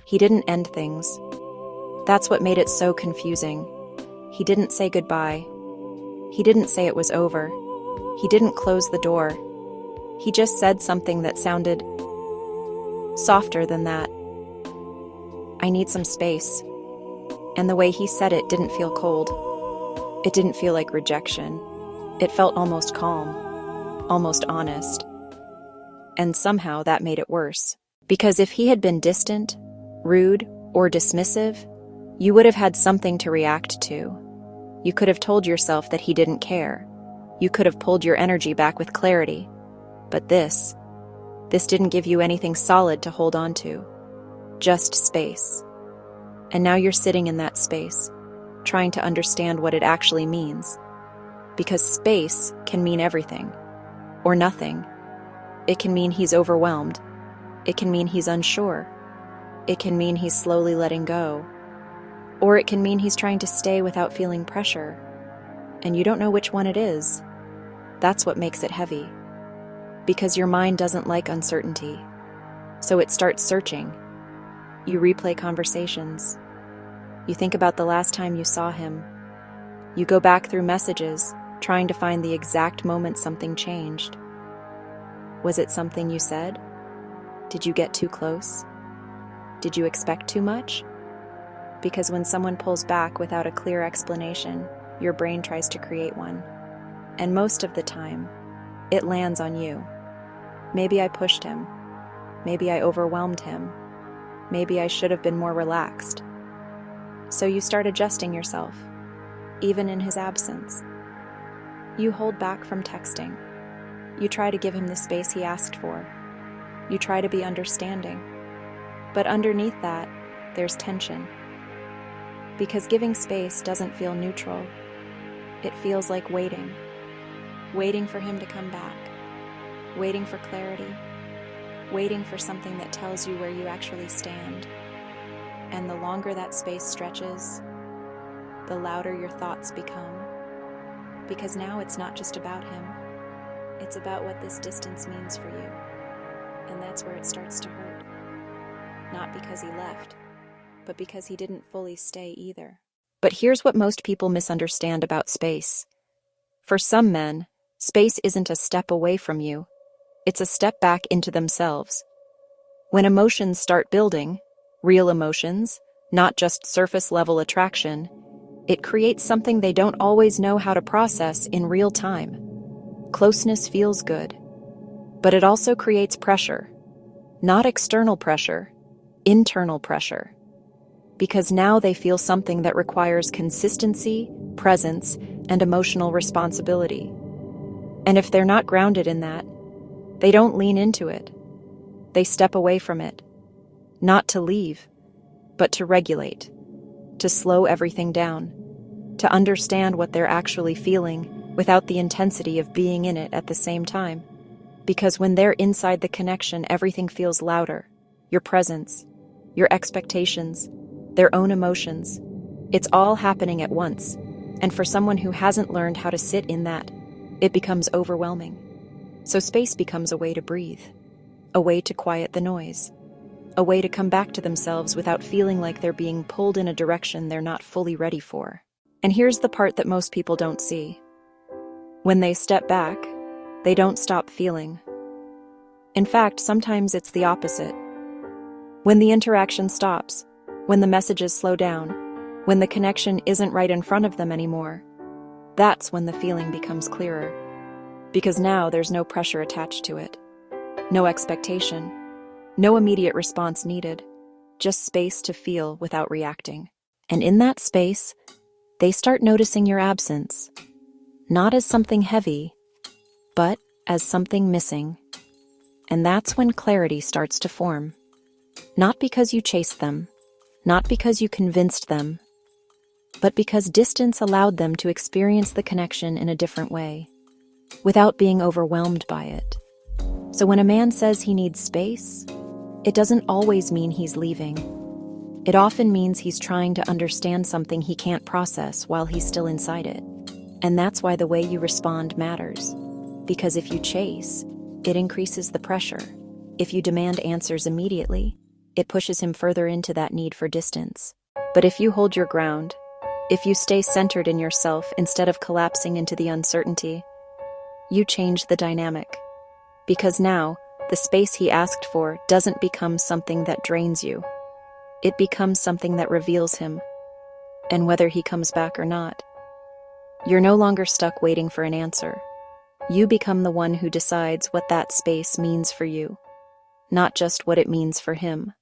He didn't end things. That's what made it so confusing. He didn't say goodbye. He didn't say it was over. He didn't close the door. He just said something that sounded softer than that. I need some space. And the way he said it didn't feel cold. It didn't feel like rejection. It felt almost calm, almost honest. And somehow that made it worse. Because if he had been distant, rude, or dismissive, you would have had something to react to. You could have told yourself that he didn't care. You could have pulled your energy back with clarity. But this didn't give you anything solid to hold on to. Just space. And now you're sitting in that space, trying to understand what it actually means. Because space can mean everything, or nothing. It can mean he's overwhelmed. It can mean he's unsure. It can mean he's slowly letting go. Or it can mean he's trying to stay without feeling pressure. And you don't know which one it is. That's what makes it heavy. Because your mind doesn't like uncertainty. So it starts searching. You replay conversations. You think about the last time you saw him. You go back through messages, trying to find the exact moment something changed. Was it something you said? Did you get too close? Did you expect too much? Because when someone pulls back without a clear explanation, your brain tries to create one. And most of the time, it lands on you. Maybe I pushed him. Maybe I overwhelmed him. Maybe I should have been more relaxed. So you start adjusting yourself, even in his absence. You hold back from texting. You try to give him the space he asked for. You try to be understanding. But underneath that, there's tension. Because giving space doesn't feel neutral. It feels like waiting. Waiting for him to come back. Waiting for clarity. Waiting for something that tells you where you actually stand. And the longer that space stretches, the louder your thoughts become. Because now it's not just about him. It's about what this distance means for you. And that's where it starts to hurt. Not because he left, but because he didn't fully stay either. But here's what most people misunderstand about space. For some men, space isn't a step away from you. It's a step back into themselves. When emotions start building, real emotions, not just surface-level attraction, it creates something they don't always know how to process in real time. Closeness feels good, but it also creates pressure. Not external pressure, internal pressure. Because now they feel something that requires consistency, presence, and emotional responsibility. And if they're not grounded in that, they don't lean into it. They step away from it. Not to leave, but to regulate, to slow everything down, to understand what they're actually feeling without the intensity of being in it at the same time. Because when they're inside the connection, everything feels louder. Your presence, your expectations, their own emotions. It's all happening at once. And for someone who hasn't learned how to sit in that, it becomes overwhelming. So space becomes a way to breathe, a way to quiet the noise, a way to come back to themselves without feeling like they're being pulled in a direction they're not fully ready for. And here's the part that most people don't see. When they step back, they don't stop feeling. In fact, sometimes it's the opposite. When the interaction stops, when the messages slow down, when the connection isn't right in front of them anymore, that's when the feeling becomes clearer. Because now there's no pressure attached to it. No expectation. No immediate response needed. Just space to feel without reacting. And in that space, they start noticing your absence. Not as something heavy, but as something missing. And that's when clarity starts to form. Not because you chased them, not because you convinced them, but because distance allowed them to experience the connection in a different way, without being overwhelmed by it. So when a man says he needs space, it doesn't always mean he's leaving. It often means he's trying to understand something he can't process while he's still inside it. And that's why the way you respond matters. Because if you chase, it increases the pressure. If you demand answers immediately, it pushes him further into that need for distance. But if you hold your ground, if you stay centered in yourself instead of collapsing into the uncertainty, you change the dynamic. Because now, the space he asked for doesn't become something that drains you. It becomes something that reveals him. And whether he comes back or not, you're no longer stuck waiting for an answer. You become the one who decides what that space means for you, not just what it means for him.